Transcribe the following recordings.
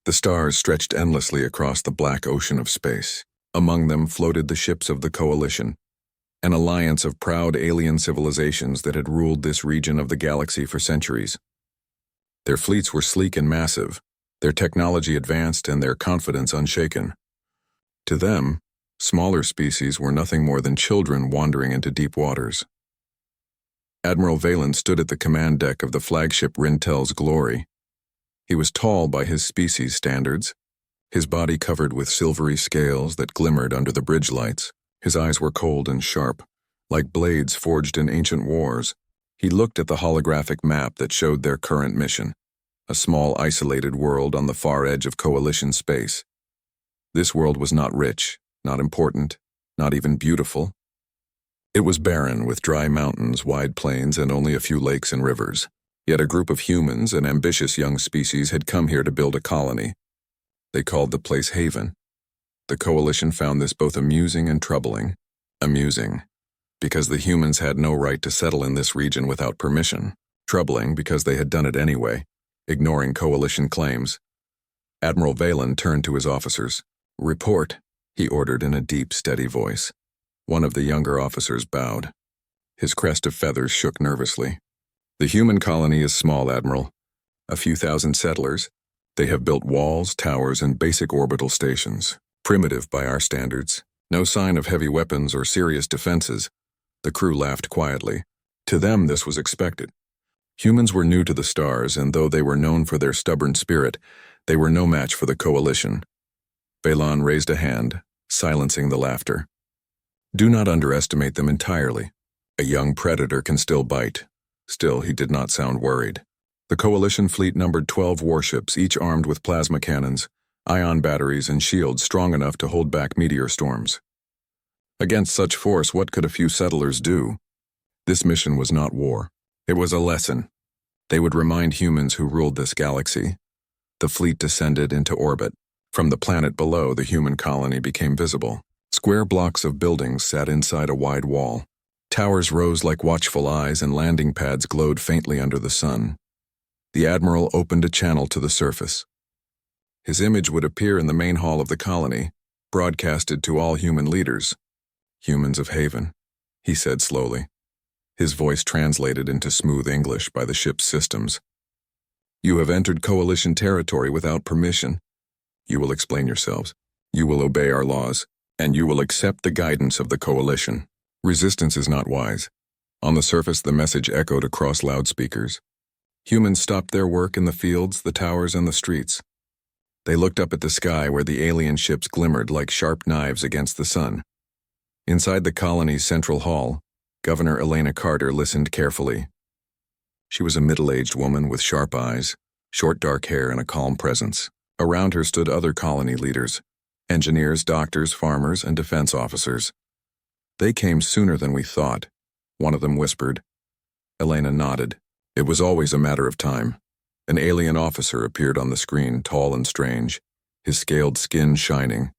The stars stretched endlessly across the black ocean of space. Among them floated the ships of the Coalition, an alliance of proud alien civilizations that had ruled this region of the galaxy for centuries. Their fleets were sleek and massive, their technology advanced and their confidence unshaken. To them, smaller species were nothing more than children wandering into deep waters. Admiral Valen stood at the command deck of the flagship Rintel's Glory. He was tall by his species standards, his body covered with silvery scales that glimmered under the bridge lights. His eyes were cold and sharp, like blades forged in ancient wars. He looked at the holographic map that showed their current mission, a small isolated world on the far edge of Coalition space. This world was not rich, not important, not even beautiful. It was barren, with dry mountains, wide plains, and only a few lakes and rivers. Yet a group of humans, an ambitious young species, had come here to build a colony. They called the place Haven. The Coalition found this both amusing and troubling. Amusing, because the humans had no right to settle in this region without permission. Troubling, because they had done it anyway, ignoring Coalition claims. Admiral Valen turned to his officers. "Report," he ordered in a deep, steady voice. One of the younger officers bowed. His crest of feathers shook nervously. "The human colony is small, Admiral. A few thousand settlers. They have built walls, towers, and basic orbital stations. Primitive by our standards. No sign of heavy weapons or serious defenses." The crew laughed quietly. To them, this was expected. Humans were new to the stars, and though they were known for their stubborn spirit, they were no match for the Coalition. Valen raised a hand, silencing the laughter. "Do not underestimate them entirely. A young predator can still bite." Still, he did not sound worried. The Coalition fleet numbered 12 warships, each armed with plasma cannons, ion batteries, and shields strong enough to hold back meteor storms. Against such force, what could a few settlers do? This mission was not war. It was a lesson. They would remind humans who ruled this galaxy. The fleet descended into orbit. From the planet below, the human colony became visible. Square blocks of buildings sat inside a wide wall. Towers rose like watchful eyes, and landing pads glowed faintly under the sun. The Admiral opened a channel to the surface. His image would appear in the main hall of the colony, broadcasted to all human leaders. "Humans of Haven," he said slowly. His voice translated into smooth English by the ship's systems. "You have entered Coalition territory without permission. You will explain yourselves. You will obey our laws, and you will accept the guidance of the Coalition. Resistance is not wise." On the surface, the message echoed across loudspeakers. Humans stopped their work in the fields, the towers, and the streets. They looked up at the sky where the alien ships glimmered like sharp knives against the sun. Inside the colony's central hall, Governor Elena Carter listened carefully. She was a middle-aged woman with sharp eyes, short dark hair, and a calm presence. Around her stood other colony leaders, engineers, doctors, farmers, and defense officers. "They came sooner than we thought," one of them whispered. Elena nodded. It was always a matter of time. An alien officer appeared on the screen, tall and strange, his scaled skin shining.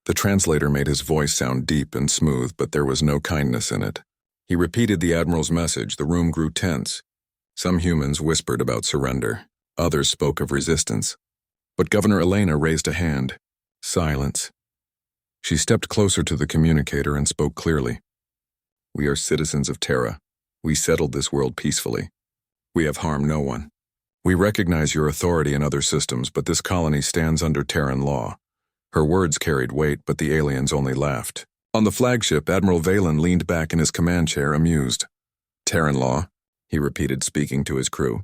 The translator made his voice sound deep and smooth, but there was no kindness in it. He repeated the Admiral's message. The room grew tense. Some humans whispered about surrender. Others spoke of resistance. But Governor Elena raised a hand. Silence. She stepped closer to the communicator and spoke clearly. "We are citizens of Terra. We settled this world peacefully. We have harmed no one. We recognize your authority in other systems, but this colony stands under Terran law." Her words carried weight, but the aliens only laughed. On the flagship, Admiral Valen leaned back in his command chair, amused. "Terran law," he repeated, speaking to his crew.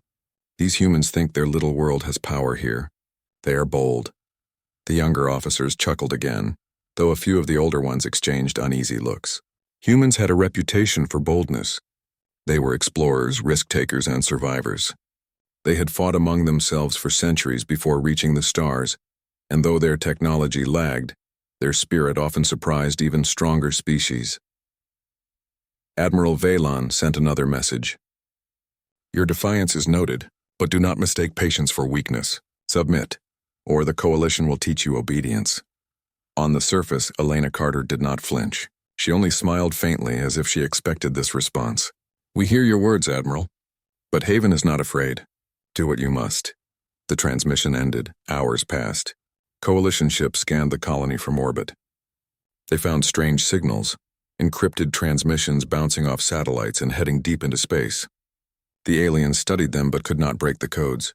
"These humans think their little world has power here. They are bold." The younger officers chuckled again, though a few of the older ones exchanged uneasy looks. Humans had a reputation for boldness. They were explorers, risk-takers, and survivors. They had fought among themselves for centuries before reaching the stars, and though their technology lagged, their spirit often surprised even stronger species. Admiral Valen sent another message. "Your defiance is noted, but do not mistake patience for weakness. Submit, or the Coalition will teach you obedience." On the surface, Elena Carter did not flinch. She only smiled faintly, as if she expected this response. "We hear your words, Admiral. But Haven is not afraid. Do what you must. The transmission ended. Hours passed. Coalition ships scanned the colony from orbit. They found strange signals, encrypted transmissions bouncing off satellites and heading deep into space. The aliens studied them but could not break the codes.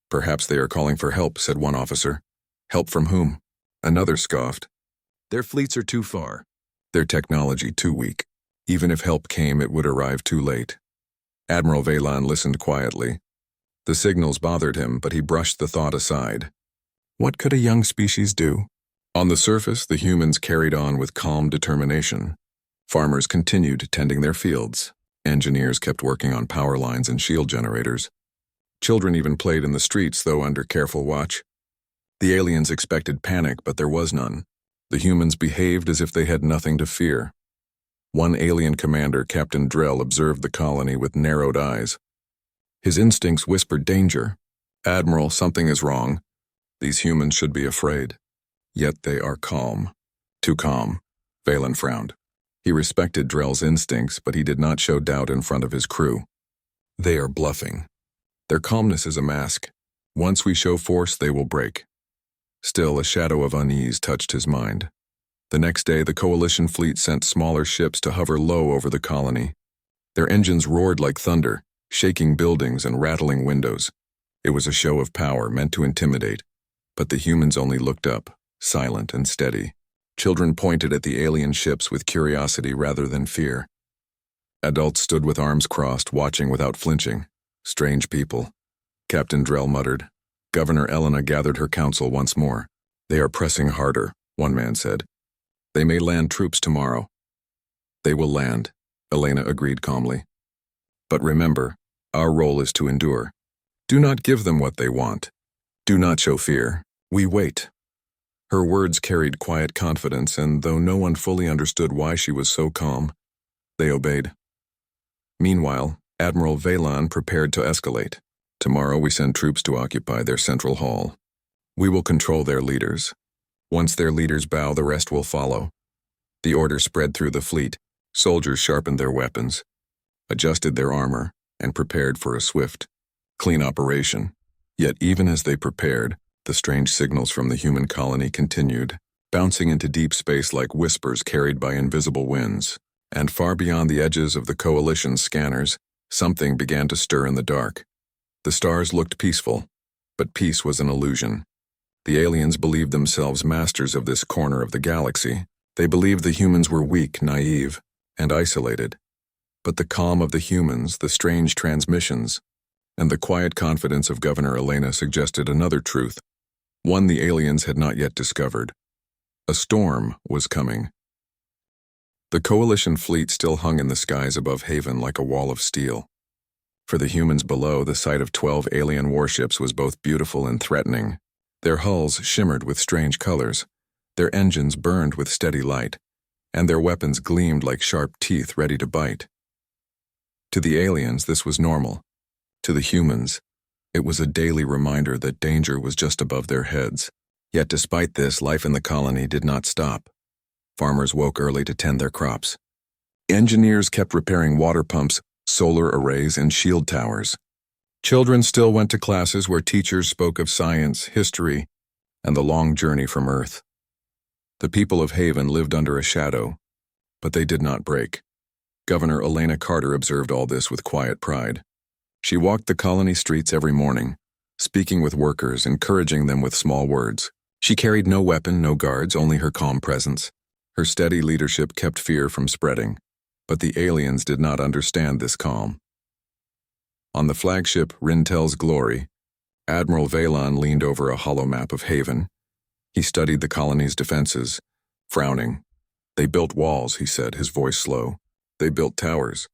"Perhaps they are calling for help," said one officer. "Help from whom?" Another scoffed. "Their fleets are too far. Their technology too weak. Even if help came, it would arrive too late." Admiral Velan listened quietly. The signals bothered him, but he brushed the thought aside. What could a young species do? On the surface, the humans carried on with calm determination. Farmers continued tending their fields. Engineers kept working on power lines and shield generators. Children even played in the streets, though under careful watch. The aliens expected panic, but there was none. The humans behaved as if they had nothing to fear. One alien commander, Captain Drell, observed the colony with narrowed eyes. His instincts whispered danger. "Admiral, something is wrong. These humans should be afraid." Yet they are calm. Too calm. Valen frowned. He respected Drell's instincts, but he did not show doubt in front of his crew. They are bluffing. Their calmness is a mask. Once we show force, they will break. Still, a shadow of unease touched his mind. The next day, the Coalition fleet sent smaller ships to hover low over the colony. Their engines roared like thunder, shaking buildings and rattling windows. It was a show of power meant to intimidate, but the humans only looked up, silent and steady. Children pointed at the alien ships with curiosity rather than fear. Adults stood with arms crossed, watching without flinching. Strange people. Captain Drell muttered. Governor Elena gathered her council once more. "They are pressing harder," one man said. "They may land troops tomorrow." "They will land," Elena agreed calmly. "But remember, our role is to endure. Do not give them what they want. Do not show fear. We wait." Her words carried quiet confidence, and though no one fully understood why she was so calm, they obeyed. Meanwhile, Admiral Velan prepared to escalate. "Tomorrow we send troops to occupy their central hall. We will control their leaders. Once their leaders bow, the rest will follow." The order spread through the fleet. Soldiers sharpened their weapons, adjusted their armor, and prepared for a swift, clean operation. Yet even as they prepared, the strange signals from the human colony continued, bouncing into deep space like whispers carried by invisible winds. And far beyond the edges of the Coalition scanners, something began to stir in the dark. The stars looked peaceful, but peace was an illusion. The aliens believed themselves masters of this corner of the galaxy. They believed the humans were weak, naive, and isolated. But the calm of the humans, the strange transmissions, and the quiet confidence of Governor Elena suggested another truth, one the aliens had not yet discovered. A storm was coming. The Coalition fleet still hung in the skies above Haven like a wall of steel. For the humans below, the sight of 12 alien warships was both beautiful and threatening. Their hulls shimmered with strange colors, their engines burned with steady light, and their weapons gleamed like sharp teeth ready to bite. To the aliens, this was normal. To the humans, it was a daily reminder that danger was just above their heads. Yet despite this, life in the colony did not stop. Farmers woke early to tend their crops. Engineers kept repairing water pumps, solar arrays, and shield towers. Children still went to classes where teachers spoke of science, history, and the long journey from Earth. The people of Haven lived under a shadow, but they did not break. Governor Elena Carter observed all this with quiet pride. She walked the colony streets every morning, speaking with workers, encouraging them with small words. She carried no weapon, no guards, only her calm presence. Her steady leadership kept fear from spreading, but the aliens did not understand this calm. On the flagship Rintel's Glory, Admiral Velan leaned over a hollow map of Haven. He studied the colony's defenses, frowning. "They built walls," he said, his voice slow. "They built towers.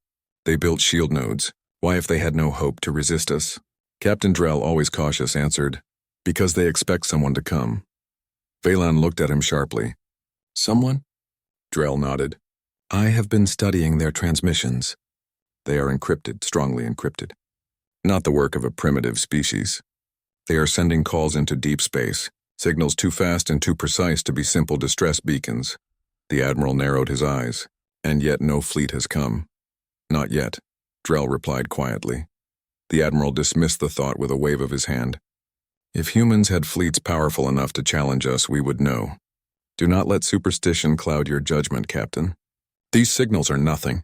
They built shield nodes. Why, if they had no hope to resist us?" Captain Drell, always cautious, answered, "Because they expect someone to come." Velan looked at him sharply. "Someone?" Drell nodded. "I have been studying their transmissions. They are encrypted, strongly encrypted. Not the work of a primitive species. They are sending calls into deep space, signals too fast and too precise to be simple distress beacons." The Admiral narrowed his eyes. "And yet no fleet has come." "Not yet," Drell replied quietly. The Admiral dismissed the thought with a wave of his hand. If humans had fleets powerful enough to challenge us, we would know. Do not let superstition cloud your judgment, Captain. These signals are nothing.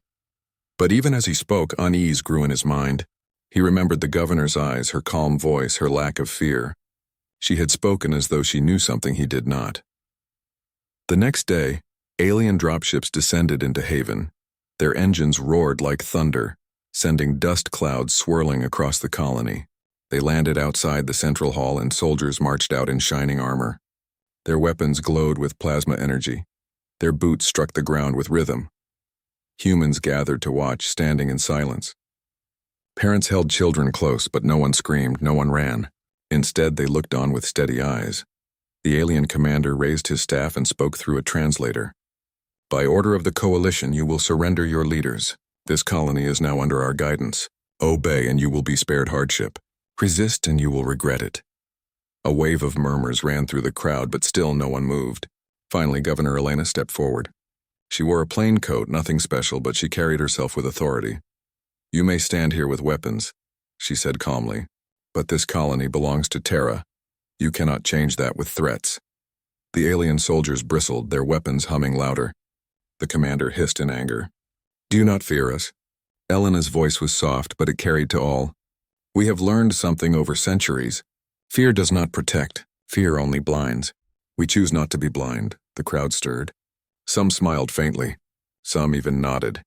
But even as he spoke, unease grew in his mind. He remembered the governor's eyes, her calm voice, her lack of fear. She had spoken as though she knew something he did not. The next day, alien dropships descended into Haven. Their engines roared like thunder, sending dust clouds swirling across the colony. They landed outside the central hall and soldiers marched out in shining armor. Their weapons glowed with plasma energy. Their boots struck the ground with rhythm. Humans gathered to watch, standing in silence. Parents held children close, but no one screamed, no one ran. Instead, they looked on with steady eyes. The alien commander raised his staff and spoke through a translator. By order of the Coalition, you will surrender your leaders. This colony is now under our guidance. Obey and you will be spared hardship. Resist and you will regret it. A wave of murmurs ran through the crowd, but still no one moved. Finally, Governor Elena stepped forward. She wore a plain coat, nothing special, but she carried herself with authority. You may stand here with weapons, she said calmly, but this colony belongs to Terra. You cannot change that with threats. The alien soldiers bristled, their weapons humming louder. The commander hissed in anger. Do you not fear us? Elena's voice was soft, but it carried to all. We have learned something over centuries. Fear does not protect, fear only blinds. We choose not to be blind, the crowd stirred. Some smiled faintly, some even nodded.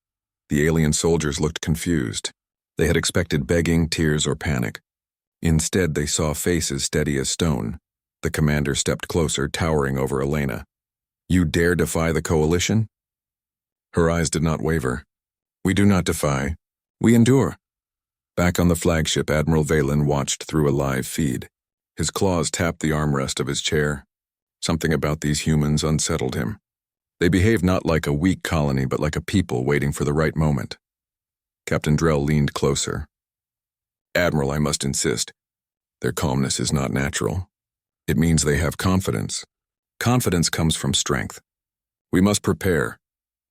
The alien soldiers looked confused. They had expected begging, tears, or panic. Instead, they saw faces steady as stone. The commander stepped closer, towering over Elena. You dare defy the Coalition? Her eyes did not waver. We do not defy. We endure. Back on the flagship, Admiral Valen watched through a live feed. His claws tapped the armrest of his chair. Something about these humans unsettled him. They behaved not like a weak colony, but like a people waiting for the right moment. Captain Drell leaned closer. Admiral, I must insist. Their calmness is not natural. It means they have confidence. Confidence comes from strength. We must prepare.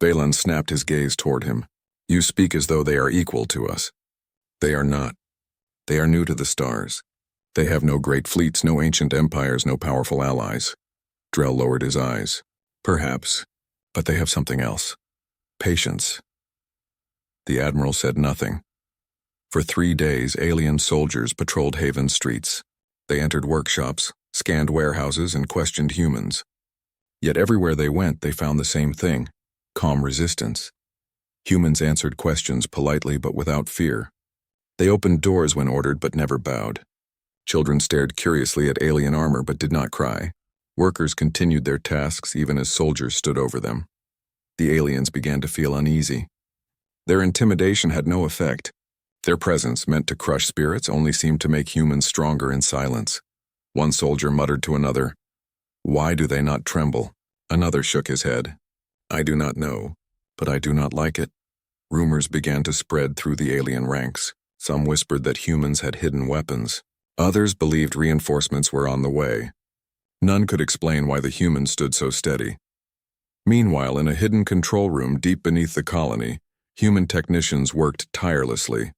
Valen snapped his gaze toward him. You speak as though they are equal to us. They are not. They are new to the stars. They have no great fleets, no ancient empires, no powerful allies. Drell lowered his eyes. Perhaps, but they have something else. Patience. The Admiral said nothing. For 3 days, alien soldiers patrolled Haven's streets. They entered workshops, scanned warehouses, and questioned humans. Yet everywhere they went, they found the same thing: calm resistance. Humans answered questions politely but without fear. They opened doors when ordered but never bowed. Children stared curiously at alien armor but did not cry. Workers continued their tasks even as soldiers stood over them. The aliens began to feel uneasy. Their intimidation had no effect. Their presence, meant to crush spirits, only seemed to make humans stronger in silence. One soldier muttered to another, "Why do they not tremble?" Another shook his head. "I do not know, but I do not like it." Rumors began to spread through the alien ranks. Some whispered that humans had hidden weapons. Others believed reinforcements were on the way. None could explain why the humans stood so steady. Meanwhile, in a hidden control room deep beneath the colony, human technicians worked tirelessly.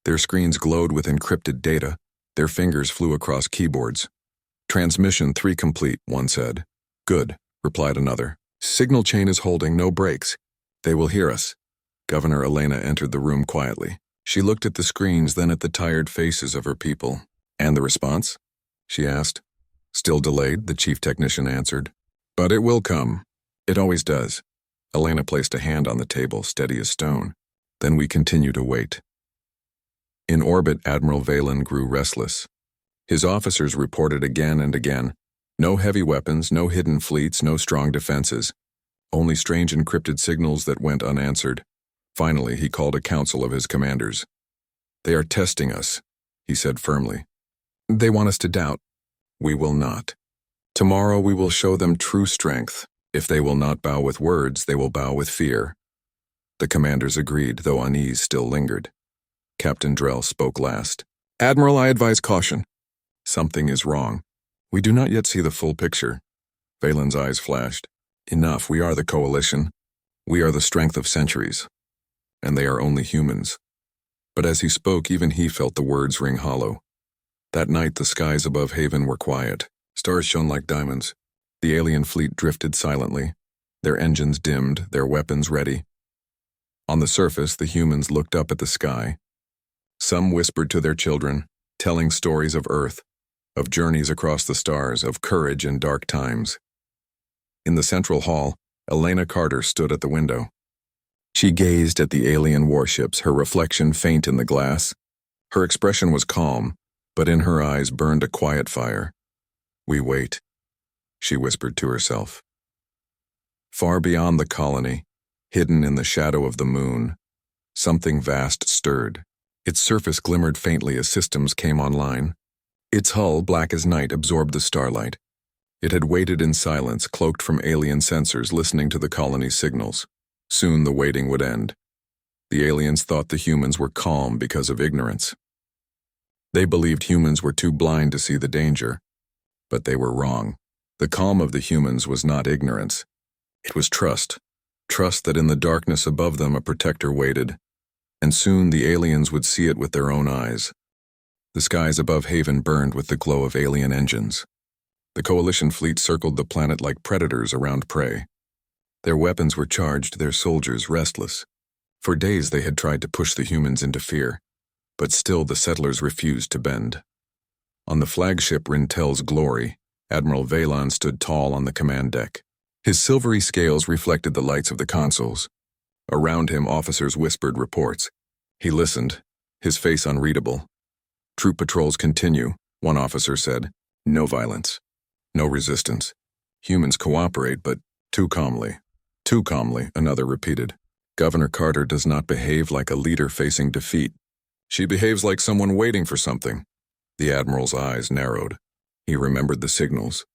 Their screens glowed with encrypted data. Their fingers flew across keyboards. "Transmission 3 complete," one said. "Good," replied another. "Signal chain is holding, no breaks. They will hear us." Governor Elena entered the room quietly. She looked at the screens, then at the tired faces of her people. "And the response?" she asked. "Still delayed," the chief technician answered. "But it will come. It always does." Elena placed a hand on the table, steady as stone. "Then we continue to wait." In orbit, Admiral Valen grew restless. His officers reported again and again. No heavy weapons, no hidden fleets, no strong defenses. Only strange encrypted signals that went unanswered. Finally, he called a council of his commanders. "They are testing us," he said firmly. "They want us to doubt. We will not. Tomorrow we will show them true strength. If they will not bow with words, they will bow with fear." The commanders agreed, though unease still lingered. Captain Drell spoke last. "Admiral, I advise caution. Something is wrong. We do not yet see the full picture." Valen's eyes flashed. "Enough, we are the Coalition. We are the strength of centuries. And they are only humans." But as he spoke, even he felt the words ring hollow. That night, the skies above Haven were quiet. Stars shone like diamonds. The alien fleet drifted silently, their engines dimmed, their weapons ready. On the surface, the humans looked up at the sky. Some whispered to their children, telling stories of Earth, of journeys across the stars, of courage in dark times. In the central hall, Elena Carter stood at the window. She gazed at the alien warships, her reflection faint in the glass. Her expression was calm, but in her eyes burned a quiet fire. "We wait," she whispered to herself. Far beyond the colony, hidden in the shadow of the moon, something vast stirred. Its surface glimmered faintly as systems came online. Its hull, black as night, absorbed the starlight. It had waited in silence, cloaked from alien sensors, listening to the colony's signals. Soon the waiting would end. The aliens thought the humans were calm because of ignorance. They believed humans were too blind to see the danger, but they were wrong. The calm of the humans was not ignorance. It was trust. Trust that in the darkness above them a protector waited, and soon the aliens would see it with their own eyes. The skies above Haven burned with the glow of alien engines. The Coalition fleet circled the planet like predators around prey. Their weapons were charged, their soldiers restless. For days they had tried to push the humans into fear, but still the settlers refused to bend. On the flagship Rintel's Glory, Admiral Veylan stood tall on the command deck. His silvery scales reflected the lights of the consoles. Around him, officers whispered reports. He listened, his face unreadable. "Troop patrols continue," one officer said. "No violence. No resistance. Humans cooperate, but too calmly." "Too calmly," another repeated. "Governor Carter does not behave like a leader facing defeat. She behaves like someone waiting for something." The Admiral's eyes narrowed. He remembered the signals.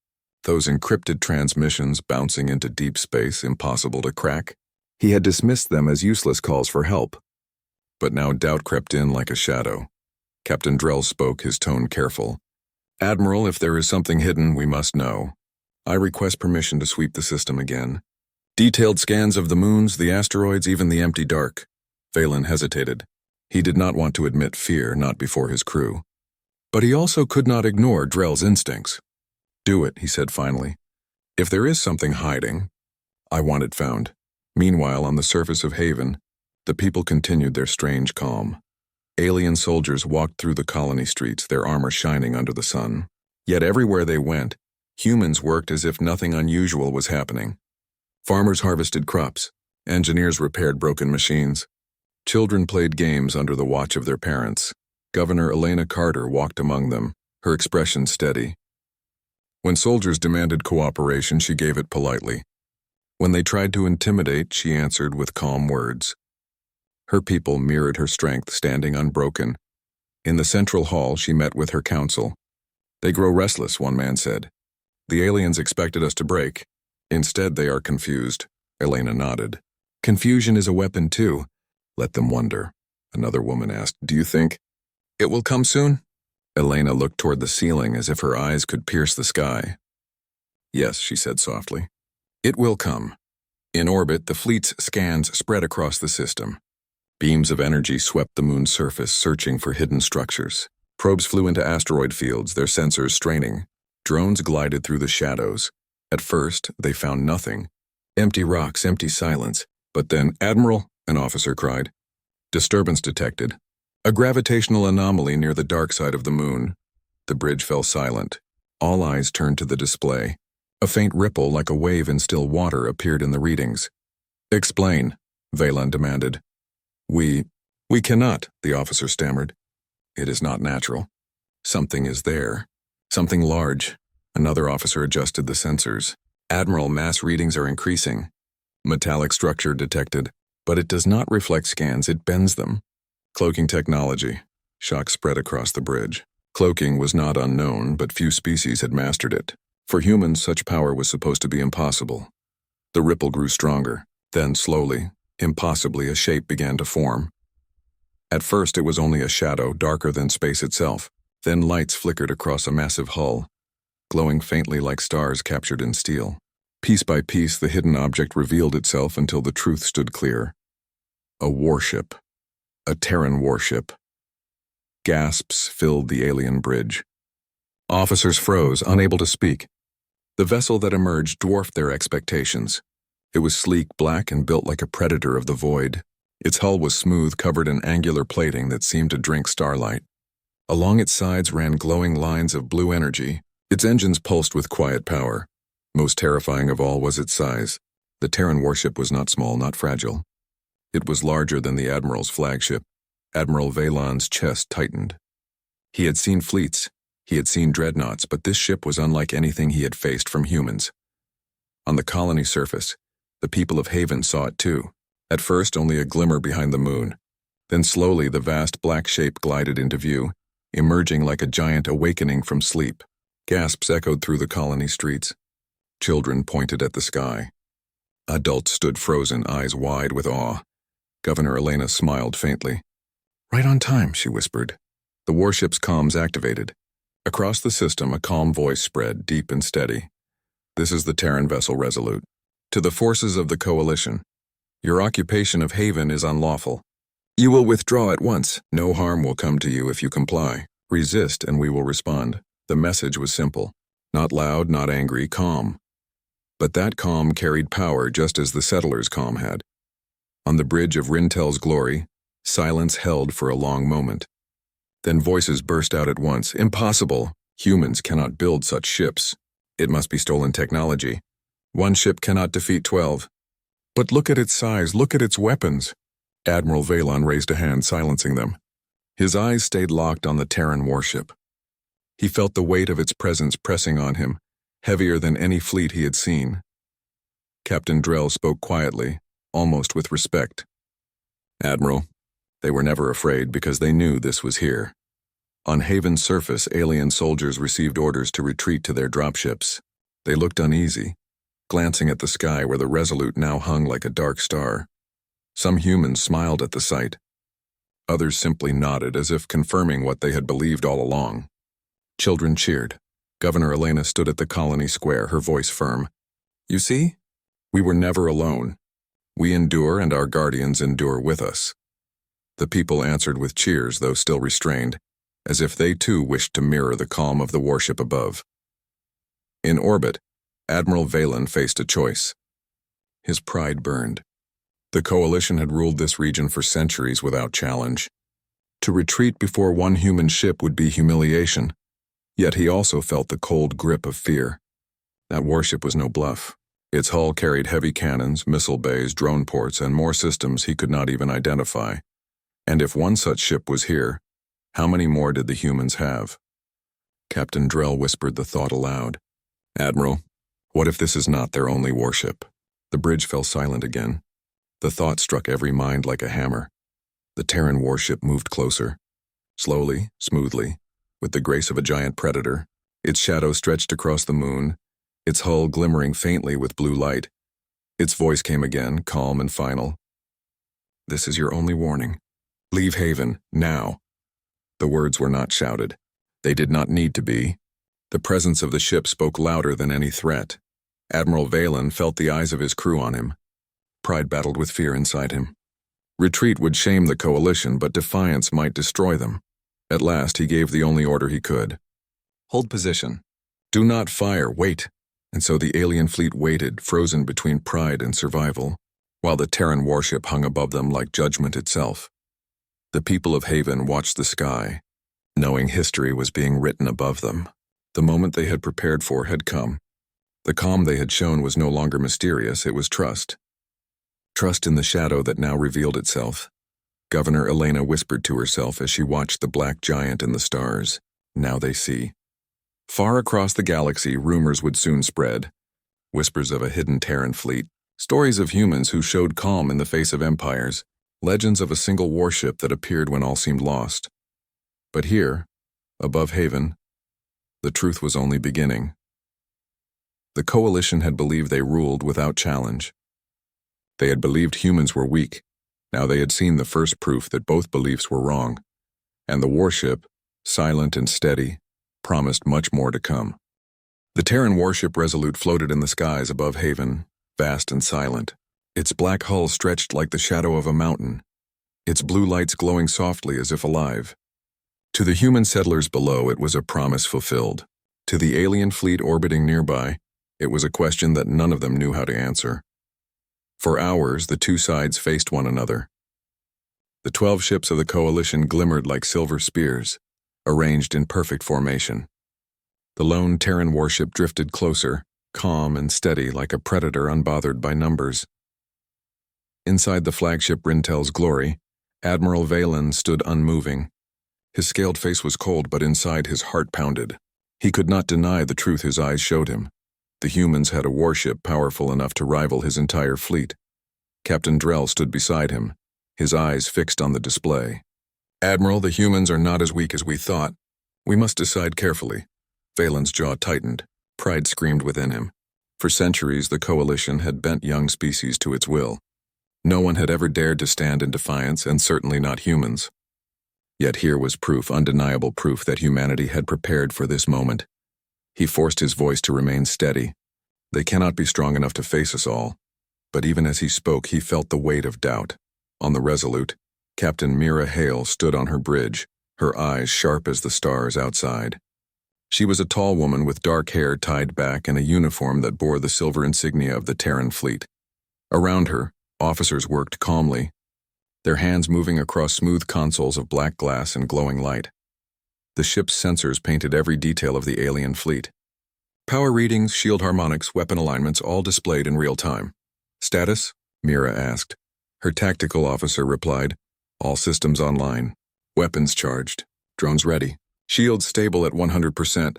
Those encrypted transmissions bouncing into deep space, impossible to crack. He had dismissed them as useless calls for help. But now doubt crept in like a shadow. Captain Drell spoke, his tone careful. "Admiral, if there is something hidden, we must know. I request permission to sweep the system again. Detailed scans of the moons, the asteroids, even the empty dark." Veylan hesitated. He did not want to admit fear, not before his crew. But he also could not ignore Drell's instincts. "Do it," he said finally. "If there is something hiding, I want it found." Meanwhile, on the surface of Haven, the people continued their strange calm. Alien soldiers walked through the colony streets, their armor shining under the sun. Yet everywhere they went, humans worked as if nothing unusual was happening. Farmers harvested crops. Engineers repaired broken machines. Children played games under the watch of their parents. Governor Elena Carter walked among them, her expression steady. When soldiers demanded cooperation, she gave it politely. When they tried to intimidate, she answered with calm words. Her people mirrored her strength, standing unbroken. In the central hall, she met with her council. "They grow restless," one man said. "The aliens expected us to break. Instead, they are confused." Elena nodded. "Confusion is a weapon too. Let them wonder." Another woman asked, "Do you think it will come soon?" Elena looked toward the ceiling as if her eyes could pierce the sky. "Yes," she said softly. "It will come." In orbit, the fleet's scans spread across the system. Beams of energy swept the moon's surface, searching for hidden structures. Probes flew into asteroid fields, their sensors straining. Drones glided through the shadows. At first, they found nothing. Empty rocks, empty silence. But then, "Admiral," an officer cried. "Disturbance detected. A gravitational anomaly near the dark side of the moon." The bridge fell silent. All eyes turned to the display. A faint ripple like a wave in still water appeared in the readings. "Explain," Veylan demanded. We cannot," the officer stammered. "It is not natural. Something is there. Something large." Another officer adjusted the sensors. "Admiral, mass readings are increasing. Metallic structure detected, but it does not reflect scans, it bends them." "Cloaking technology." Shock spread across the bridge. Cloaking was not unknown, but few species had mastered it. For humans, such power was supposed to be impossible. The ripple grew stronger. Then, slowly, impossibly, a shape began to form. At first, it was only a shadow, darker than space itself. Then lights flickered across a massive hull, glowing faintly like stars captured in steel. Piece by piece, the hidden object revealed itself until the truth stood clear. A warship. A Terran warship. Gasps filled the alien bridge. Officers froze, unable to speak. The vessel that emerged dwarfed their expectations. It was sleek, black, and built like a predator of the void. Its hull was smooth, covered in angular plating that seemed to drink starlight. Along its sides ran glowing lines of blue energy. Its engines pulsed with quiet power. Most terrifying of all was its size. The Terran Warship was not small, not fragile. It was larger than the Admiral's flagship. Admiral Vailon's chest tightened. He had seen fleets. He had seen dreadnoughts, but this ship was unlike anything he had faced from humans. On the colony surface, the people of Haven saw it too. At first, only a glimmer behind the moon. Then slowly the vast black shape glided into view, emerging like a giant awakening from sleep. Gasps echoed through the colony streets. Children pointed at the sky. Adults stood frozen, eyes wide with awe. Governor Elena smiled faintly. "Right on time," she whispered. The warship's comms activated. Across the system, a calm voice spread, deep and steady. "This is the Terran vessel Resolute. To the forces of the Coalition, your occupation of Haven is unlawful. You will withdraw at once. No harm will come to you if you comply. Resist and we will respond." The message was simple. Not loud, not angry, calm. But that calm carried power just as the settlers' calm had. On the bridge of Rintel's glory, silence held for a long moment. Then voices burst out at once. "Impossible! Humans cannot build such ships. It must be stolen technology. One ship cannot defeat 12. But look at its size, look at its weapons." Admiral Vailon raised a hand, silencing them. His eyes stayed locked on the Terran warship. He felt the weight of its presence pressing on him, heavier than any fleet he had seen. Captain Drell spoke quietly, almost with respect. "Admiral." They were never afraid because they knew this was here. On Haven's surface, alien soldiers received orders to retreat to their dropships. They looked uneasy, glancing at the sky where the Resolute now hung like a dark star. Some humans smiled at the sight. Others simply nodded as if confirming what they had believed all along. Children cheered. Governor Elena stood at the colony square, her voice firm. "You see? We were never alone. We endure and our guardians endure with us." The people answered with cheers, though still restrained, as if they too wished to mirror the calm of the warship above. In orbit, Admiral Vailon faced a choice. His pride burned. The Coalition had ruled this region for centuries without challenge. To retreat before one human ship would be humiliation. Yet he also felt the cold grip of fear. That warship was no bluff. Its hull carried heavy cannons, missile bays, drone ports, and more systems he could not even identify. And if one such ship was here, how many more did the humans have? Captain Drell whispered the thought aloud. "Admiral, what if this is not their only warship?" The bridge fell silent again. The thought struck every mind like a hammer. The Terran warship moved closer. Slowly, smoothly, with the grace of a giant predator, its shadow stretched across the moon, its hull glimmering faintly with blue light. Its voice came again, calm and final. "This is your only warning. Leave Haven, now." The words were not shouted. They did not need to be. The presence of the ship spoke louder than any threat. Admiral Vailon felt the eyes of his crew on him. Pride battled with fear inside him. Retreat would shame the Coalition, but defiance might destroy them. At last, he gave the only order he could. "Hold position. Do not fire, wait." And so the alien fleet waited, frozen between pride and survival, while the Terran warship hung above them like judgment itself. The people of Haven watched the sky, knowing history was being written above them. The moment they had prepared for had come. The calm they had shown was no longer mysterious, it was trust. Trust in the shadow that now revealed itself. Governor Elena whispered to herself as she watched the black giant in the stars. Now they see. Far across the galaxy, rumors would soon spread. Whispers of a hidden Terran fleet, stories of humans who showed calm in the face of empires, legends of a single warship that appeared when all seemed lost. But here, above Haven, the truth was only beginning. The Coalition had believed they ruled without challenge. They had believed humans were weak. Now they had seen the first proof that both beliefs were wrong. And the warship, silent and steady, promised much more to come. The Terran warship Resolute floated in the skies above Haven, vast and silent. Its black hull stretched like the shadow of a mountain, its blue lights glowing softly as if alive. To the human settlers below, it was a promise fulfilled. To the alien fleet orbiting nearby, it was a question that none of them knew how to answer. For hours, the two sides faced one another. The 12 ships of the coalition glimmered like silver spears, arranged in perfect formation. The lone Terran warship drifted closer, calm and steady like a predator unbothered by numbers. Inside the flagship Rintel's Glory, Admiral Valen stood unmoving. His scaled face was cold, but inside his heart pounded. He could not deny the truth his eyes showed him. The humans had a warship powerful enough to rival his entire fleet. Captain Drell stood beside him, his eyes fixed on the display. "Admiral, the humans are not as weak as we thought. We must decide carefully." Valen's jaw tightened. Pride screamed within him. For centuries, the coalition had bent young species to its will. No one had ever dared to stand in defiance, and certainly not humans. Yet here was proof, undeniable proof, that humanity had prepared for this moment. He forced his voice to remain steady. "They cannot be strong enough to face us all." But even as he spoke, he felt the weight of doubt. On the Resolute, Captain Mira Hale stood on her bridge, her eyes sharp as the stars outside. She was a tall woman with dark hair tied back and a uniform that bore the silver insignia of the Terran fleet. Around her, officers worked calmly, their hands moving across smooth consoles of black glass and glowing light. The ship's sensors painted every detail of the alien fleet. Power readings, shield harmonics, weapon alignments, all displayed in real time. "Status?" Mira asked. Her tactical officer replied, "All systems online. Weapons charged. Drones ready. Shields stable at 100%.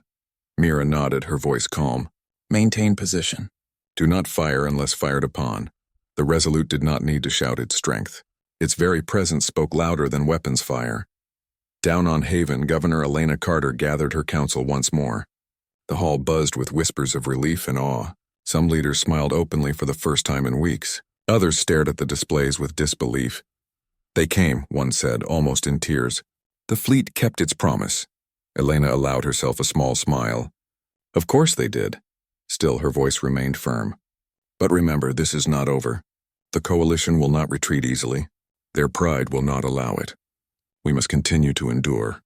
Mira nodded, her voice calm. "Maintain position. Do not fire unless fired upon." The Resolute did not need to shout its strength. Its very presence spoke louder than weapons fire. Down on Haven, Governor Elena Carter gathered her council once more. The hall buzzed with whispers of relief and awe. Some leaders smiled openly for the first time in weeks. Others stared at the displays with disbelief. "They came," one said, almost in tears. "The fleet kept its promise." Elena allowed herself a small smile. "Of course they did." Still, her voice remained firm. "But remember, this is not over. The coalition will not retreat easily. Their pride will not allow it. We must continue to endure."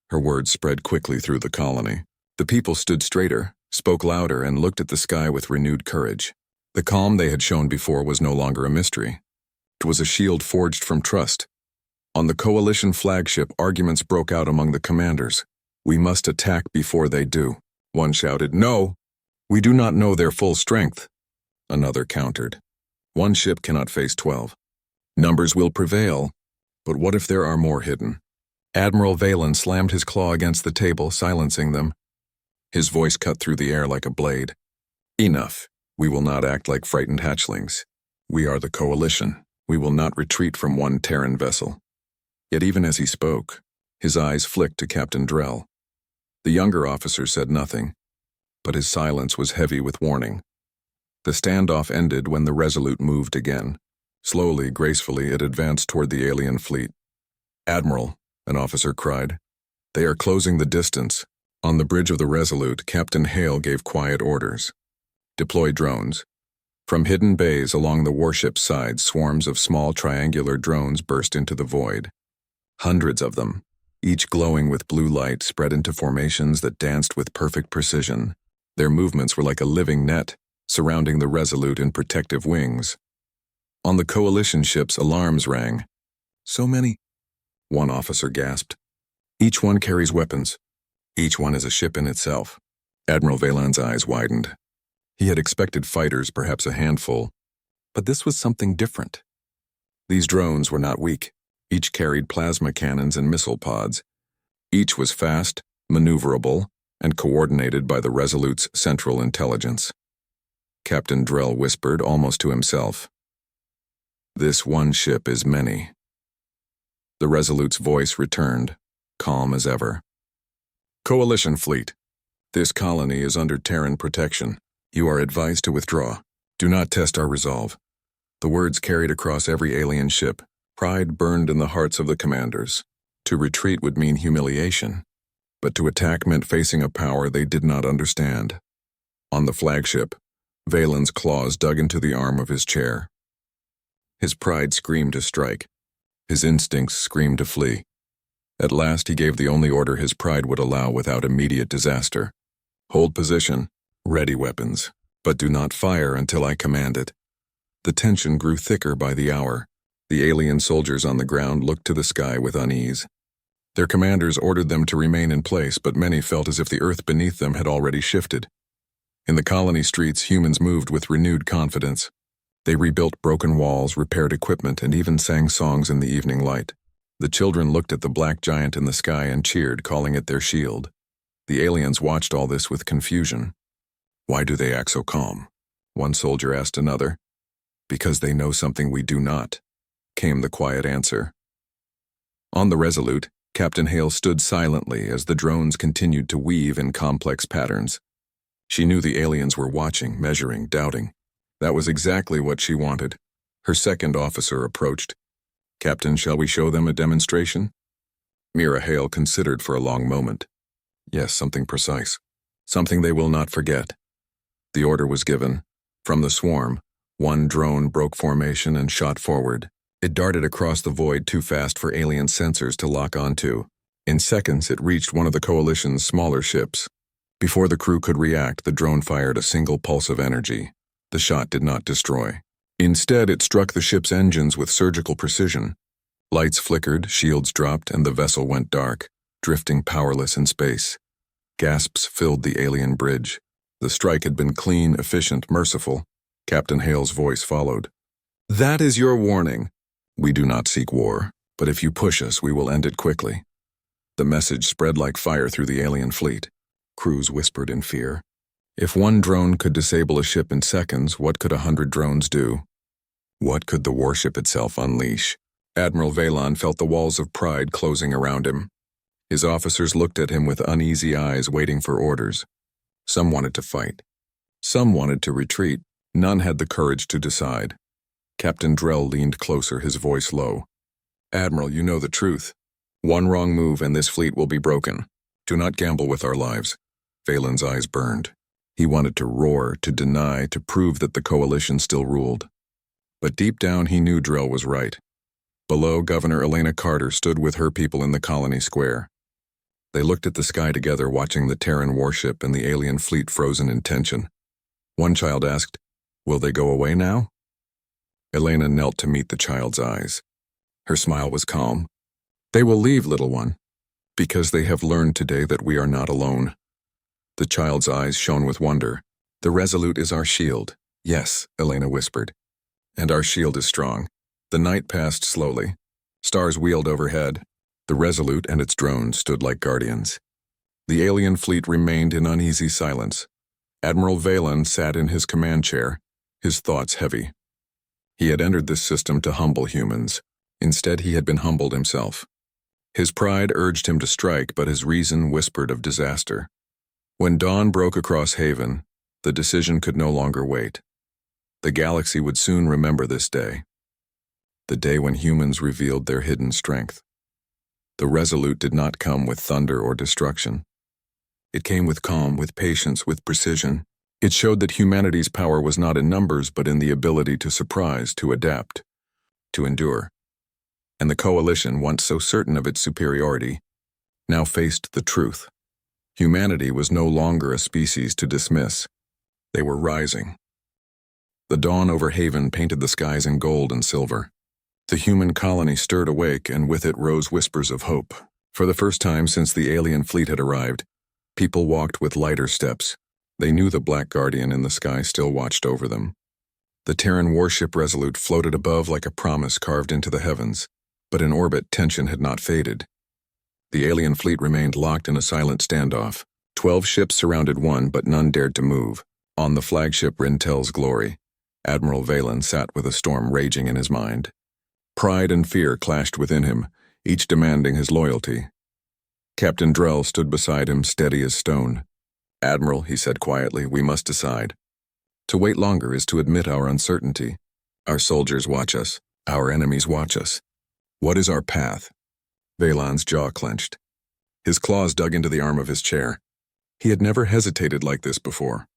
Her words spread quickly through the colony. The people stood straighter, spoke louder, and looked at the sky with renewed courage. The calm they had shown before was no longer a mystery. It was a shield forged from trust. On the coalition flagship, arguments broke out among the commanders. "We must attack before they do." One shouted, "No! We do not know their full strength." Another countered, "One ship cannot face 12. Numbers will prevail, but what if there are more hidden?" Admiral Valen slammed his claw against the table, silencing them. His voice cut through the air like a blade. "Enough. We will not act like frightened hatchlings. We are the coalition. We will not retreat from one Terran vessel." Yet even as he spoke, his eyes flicked to Captain Drell. The younger officer said nothing, but his silence was heavy with warning. The standoff ended when the Resolute moved again. Slowly, gracefully, it advanced toward the alien fleet. "Admiral," an officer cried, "they are closing the distance." On the bridge of the Resolute, Captain Hale gave quiet orders. "Deploy drones." From hidden bays along the warship's sides, swarms of small triangular drones burst into the void. Hundreds of them, each glowing with blue light, spread into formations that danced with perfect precision. Their movements were like a living net, surrounding the Resolute in protective wings. On the coalition ships, alarms rang. "So many," one officer gasped. "Each one carries weapons. Each one is a ship in itself." Admiral Valen's eyes widened. He had expected fighters, perhaps a handful, but this was something different. These drones were not weak. Each carried plasma cannons and missile pods. Each was fast, maneuverable, and coordinated by the Resolute's central intelligence. Captain Drell whispered, almost to himself, "This one ship is many." The Resolute's voice returned, calm as ever. "Coalition fleet, this colony is under Terran protection. You are advised to withdraw. Do not test our resolve." The words carried across every alien ship. Pride burned in the hearts of the commanders. To retreat would mean humiliation, but to attack meant facing a power they did not understand. On the flagship, Valen's claws dug into the arm of his chair. His pride screamed to strike. His instincts screamed to flee. At last he gave the only order his pride would allow without immediate disaster. Hold position. Ready weapons. But do not fire until I command it. The tension grew thicker by the hour. The alien soldiers on the ground looked to the sky with unease. Their commanders ordered them to remain in place, but many felt as if the earth beneath them had already shifted. In the colony streets, humans moved with renewed confidence. They rebuilt broken walls, repaired equipment, and even sang songs in the evening light. The children looked at the black giant in the sky and cheered, calling it their shield. The aliens watched all this with confusion. Why do they act so calm? One soldier asked another. Because they know something we do not, came the quiet answer. On the Resolute, Captain Hale stood silently as the drones continued to weave in complex patterns. She knew the aliens were watching, measuring, doubting. That was exactly what she wanted. Her second officer approached. Captain, shall we show them a demonstration? Mira Hale considered for a long moment. Yes, something precise. Something they will not forget. The order was given. From the swarm, one drone broke formation and shot forward. It darted across the void too fast for alien sensors to lock onto. In seconds, it reached one of the Coalition's smaller ships. Before the crew could react, the drone fired a single pulse of energy. The shot did not destroy. Instead, it struck the ship's engines with surgical precision. Lights flickered, shields dropped, and the vessel went dark, drifting powerless in space. Gasps filled the alien bridge. The strike had been clean, efficient, merciful. Captain Hale's voice followed. That is your warning. We do not seek war, but if you push us, we will end it quickly. The message spread like fire through the alien fleet. Crews whispered in fear. If one drone could disable a ship in seconds, what could 100 drones do? What could the warship itself unleash? Admiral Valon felt the walls of pride closing around him. His officers looked at him with uneasy eyes, waiting for orders. Some wanted to fight. Some wanted to retreat. None had the courage to decide. Captain Drell leaned closer, his voice low. Admiral, you know the truth. One wrong move and this fleet will be broken. Do not gamble with our lives. Valon's eyes burned. He wanted to roar, to deny, to prove that the Coalition still ruled. But deep down he knew Drell was right. Below, Governor Elena Carter stood with her people in the colony square. They looked at the sky together, watching the Terran Warship and the alien fleet frozen in tension. One child asked, Will they go away now? Elena knelt to meet the child's eyes. Her smile was calm. They will leave, little one, because they have learned today that we are not alone. The child's eyes shone with wonder. The Resolute is our shield. Yes, Elena whispered. And our shield is strong. The night passed slowly. Stars wheeled overhead. The Resolute and its drones stood like guardians. The alien fleet remained in uneasy silence. Admiral Valon sat in his command chair, his thoughts heavy. He had entered this system to humble humans. Instead, he had been humbled himself. His pride urged him to strike, but his reason whispered of disaster. When dawn broke across Haven, the decision could no longer wait. The galaxy would soon remember this day. The day when humans revealed their hidden strength. The Resolute did not come with thunder or destruction. It came with calm, with patience, with precision. It showed that humanity's power was not in numbers, but in the ability to surprise, to adapt, to endure. And the Coalition, once so certain of its superiority, now faced the truth. Humanity was no longer a species to dismiss. They were rising. The dawn over Haven painted the skies in gold and silver. The human colony stirred awake, and with it rose whispers of hope. For the first time since the alien fleet had arrived, people walked with lighter steps. They knew the Black Guardian in the sky still watched over them. The Terran Warship Resolute floated above like a promise carved into the heavens, but in orbit tension had not faded. The alien fleet remained locked in a silent standoff. 12 ships surrounded one, but none dared to move. On the flagship Rintel's Glory, Admiral Valon sat with a storm raging in his mind. Pride and fear clashed within him, each demanding his loyalty. Captain Drell stood beside him, steady as stone. Admiral, he said quietly, we must decide. To wait longer is to admit our uncertainty. Our soldiers watch us. Our enemies watch us. What is our path? Valon's jaw clenched. His claws dug into the arm of his chair. He had never hesitated like this before.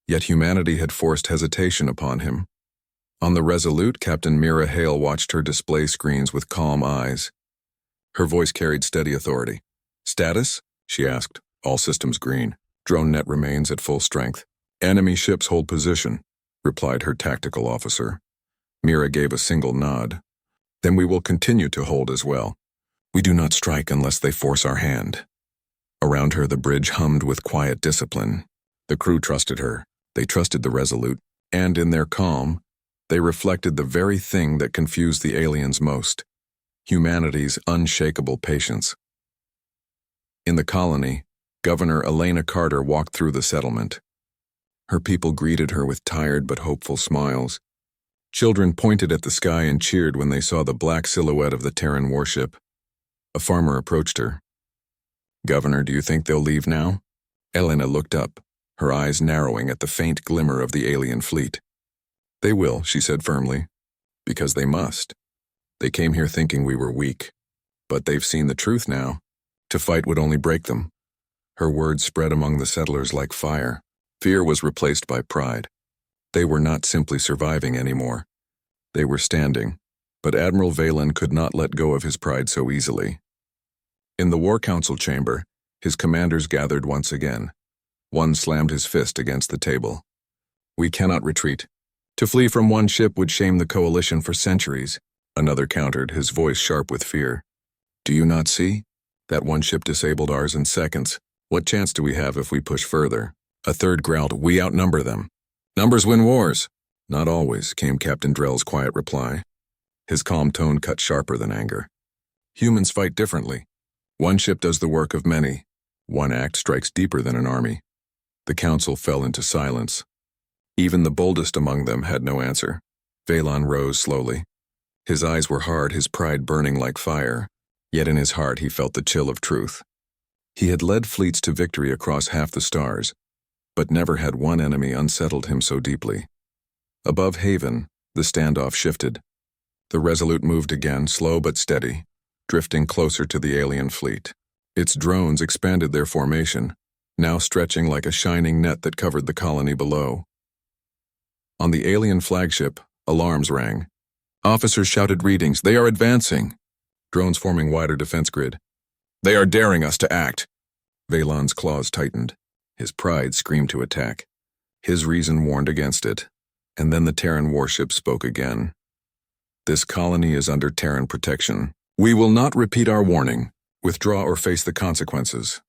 Yet humanity had forced hesitation upon him. On the Resolute, Captain Mira Hale watched her display screens with calm eyes. Her voice carried steady authority. Status? She asked. All systems green. Drone net remains at full strength. Enemy ships hold position, replied her tactical officer. Mira gave a single nod. Then we will continue to hold as well. We do not strike unless they force our hand. Around her the bridge hummed with quiet discipline. The crew trusted her. They trusted the Resolute, and in their calm, they reflected the very thing that confused the aliens most: humanity's unshakable patience. In the colony, Governor Elena Carter walked through the settlement. Her people greeted her with tired but hopeful smiles. Children pointed at the sky and cheered when they saw the black silhouette of the Terran Warship. A farmer approached her. "Governor, do you think they'll leave now?" Elena looked up, her eyes narrowing at the faint glimmer of the alien fleet. "They will," she said firmly, "because they must. They came here thinking we were weak, but they've seen the truth now. To fight would only break them." Her words spread among the settlers like fire. Fear was replaced by pride. They were not simply surviving anymore. They were standing, but Admiral Valen could not let go of his pride so easily. In the War Council chamber, his commanders gathered once again. One slammed his fist against the table. "We cannot retreat. To flee from one ship would shame the coalition for centuries," another countered, his voice sharp with fear. "Do you not see? That one ship disabled ours in seconds. What chance do we have if we push further?" A third growled, "We outnumber them." "Numbers win wars." "Not always," came Captain Drell's quiet reply. His calm tone cut sharper than anger. "Humans fight differently. One ship does the work of many. One act strikes deeper than an army." The council fell into silence. Even the boldest among them had no answer. Valen rose slowly. His eyes were hard, his pride burning like fire, yet in his heart he felt the chill of truth. He had led fleets to victory across half the stars, but never had one enemy unsettled him so deeply. Above Haven, the standoff shifted. The Resolute moved again, slow but steady, drifting closer to the alien fleet. Its drones expanded their formation, now stretching like a shining net that covered the colony below. On the alien flagship, alarms rang. Officers shouted readings. "They are advancing." Drones forming wider defense grid. "They are daring us to act." Valen's claws tightened. His pride screamed to attack. His reason warned against it. And then the Terran Warship spoke again. "This colony is under Terran protection. We will not repeat our warning. Withdraw or face the consequences."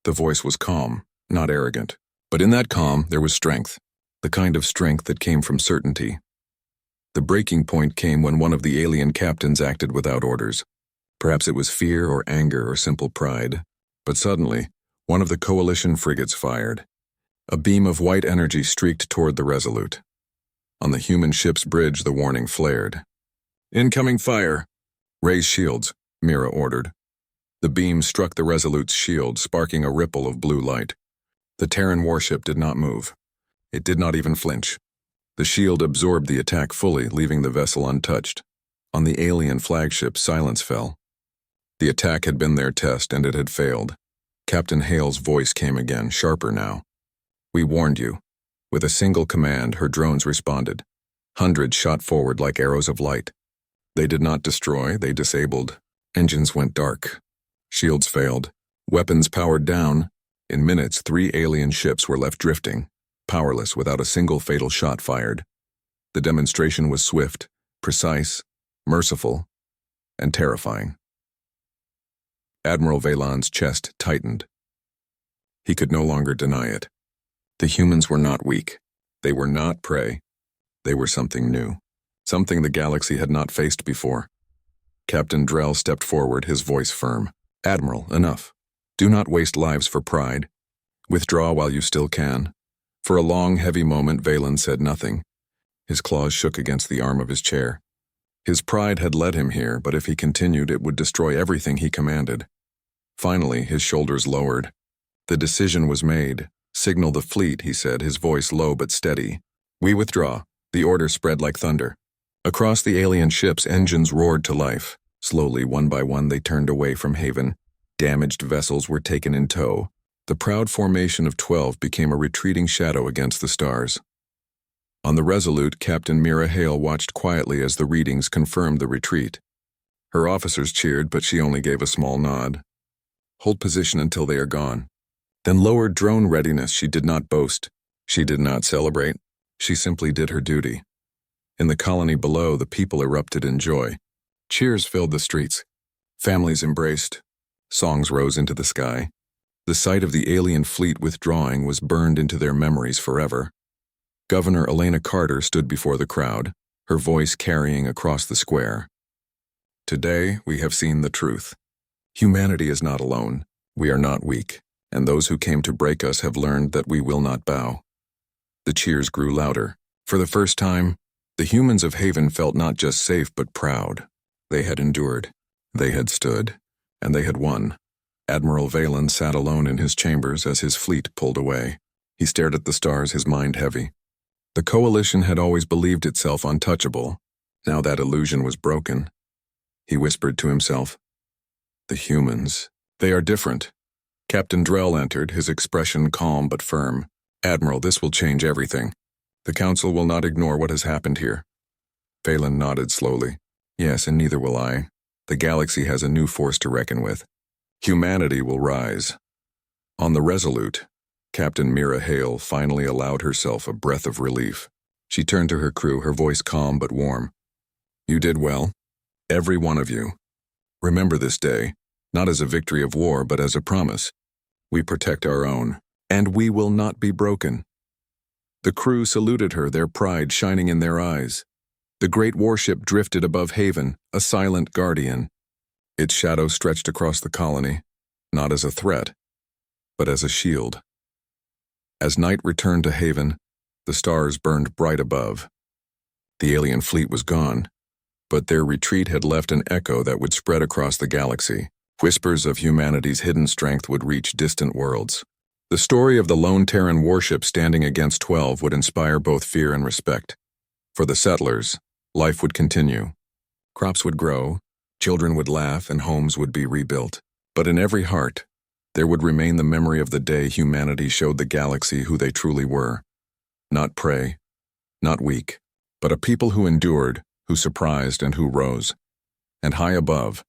The voice was calm, not arrogant. But in that calm, there was strength. The kind of strength that came from certainty. The breaking point came when one of the alien captains acted without orders. Perhaps it was fear or anger or simple pride. But suddenly, one of the coalition frigates fired. A beam of white energy streaked toward the Resolute. On the human ship's bridge, the warning flared. "Incoming fire!" "Raise shields," Mira ordered. The beam struck the Resolute's shield, sparking a ripple of blue light. The Terran Warship did not move. It did not even flinch. The shield absorbed the attack fully, leaving the vessel untouched. On the alien flagship, silence fell. The attack had been their test, and it had failed. Captain Hale's voice came again, sharper now. "We warned you." With a single command, her drones responded. Hundreds shot forward like arrows of light. They did not destroy, they disabled. Engines went dark. Shields failed. Weapons powered down. In minutes, 3 alien ships were left drifting, powerless without a single fatal shot fired. The demonstration was swift, precise, merciful, and terrifying. Admiral Valen's chest tightened. He could no longer deny it. The humans were not weak. They were not prey. They were something new, something the galaxy had not faced before. Captain Drell stepped forward, his voice firm. "Admiral, enough. Do not waste lives for pride. Withdraw while you still can." For a long, heavy moment, Valen said nothing. His claws shook against the arm of his chair. His pride had led him here, but if he continued, it would destroy everything he commanded. Finally, his shoulders lowered. The decision was made. "Signal the fleet," he said, his voice low but steady. "We withdraw." The order spread like thunder. Across the alien ships, engines roared to life. Slowly, one by one, they turned away from Haven. Damaged vessels were taken in tow. The proud formation of 12 became a retreating shadow against the stars. On the Resolute, Captain Mira Hale watched quietly as the readings confirmed the retreat. Her officers cheered, but she only gave a small nod. "Hold position until they are gone." Then lowered drone readiness. She did not boast. She did not celebrate. She simply did her duty. In the colony below, the people erupted in joy. Cheers filled the streets. Families embraced. Songs rose into the sky. The sight of the alien fleet withdrawing was burned into their memories forever. Governor Elena Carter stood before the crowd, her voice carrying across the square. Today, we have seen the truth. Humanity is not alone. We are not weak, and those who came to break us have learned that we will not bow. The cheers grew louder. For the first time, the humans of Haven felt not just safe but proud. They had endured. They had stood. And they had won. Admiral Valen sat alone in his chambers as his fleet pulled away. He stared at the stars, his mind heavy. The Coalition had always believed itself untouchable. Now that illusion was broken. He whispered to himself, "The humans, they are different." Captain Drell entered, his expression calm but firm. "Admiral, this will change everything. The Council will not ignore what has happened here." Valen nodded slowly. "Yes, and neither will I. The galaxy has a new force to reckon with. Humanity will rise." On the Resolute, Captain Mira Hale finally allowed herself a breath of relief. She turned to her crew, her voice calm but warm. "You did well. Every one of you. Remember this day, not as a victory of war, but as a promise. We protect our own, and we will not be broken." The crew saluted her, their pride shining in their eyes. The great warship drifted above Haven, a silent guardian. Its shadow stretched across the colony, not as a threat, but as a shield. As night returned to Haven, the stars burned bright above. The alien fleet was gone, but their retreat had left an echo that would spread across the galaxy. Whispers of humanity's hidden strength would reach distant worlds. The story of the lone Terran warship standing against 12 would inspire both fear and respect. For the settlers, life would continue. Crops would grow, children would laugh, and homes would be rebuilt. But in every heart, there would remain the memory of the day humanity showed the galaxy who they truly were. Not prey, not weak, but a people who endured, who surprised, and who rose. And high above,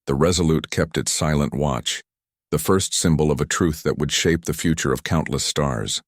the Resolute kept its silent watch, the first symbol of a truth that would shape the future of countless stars.